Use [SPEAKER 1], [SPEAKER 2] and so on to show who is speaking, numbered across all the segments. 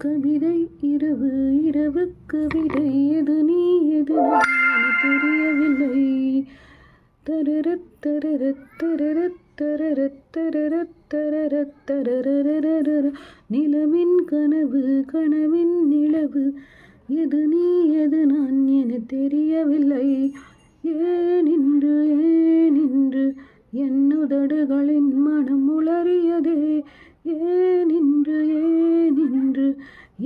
[SPEAKER 1] கவிதை இரவு இரவுக்கு விடை எது நீ எது நான் தெரியவில்லை. தரரத் தரரத் தரரத் தரரத் தரரத் தரரத் தரரரரர நிலவின் கனவு கனவின் நிலவு எது நீ எது நான் என தெரியவில்லை. ஏனின்று என் உதடுகளின் மனம் உளறியதே. ஏனின்று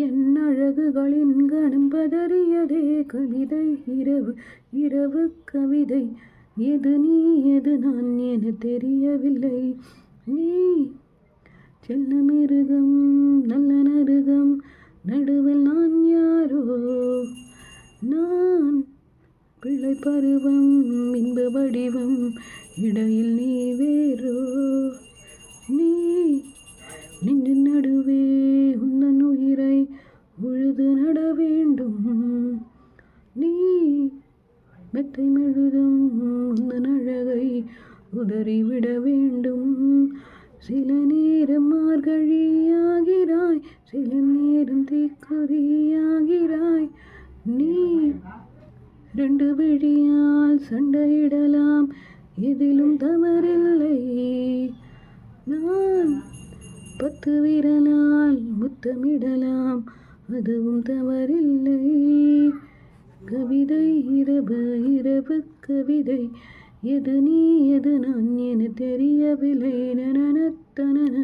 [SPEAKER 1] என் அழகுகளின் கணம் பதறியதே. கவிதை இரவு இரவு கவிதை எது நீ எது நான் என தெரியவில்லை. நீ செல்ல மிருகம் நல்ல நருகம் நடுவில் நான் யாரோ. நான் பிள்ளை பருவம் இன்ப வடிவம் இடையில் நீ வேறோ. நீ நின்று நடுவே உந்தன் உயிரை உழுது நட வேண்டும். நீ மெத்தை மெழுதும் உந்தன் அழகை உதறிவிட வேண்டும். சில நேரம் மார்கழியாகிறாய் சில நேரம் தீக்குதியாகிறாய். நீ ரெண்டு விழியால் சண்டையிடலாம் எதிலும் தவறில்லை. நான் 10 விரலால் முத்தமிடலாம் அதுவும் தவறில்லை. கவிதை இரவு இரவு கவிதை எது நீ எது நான் என தெரியவில்லை. நனன தனன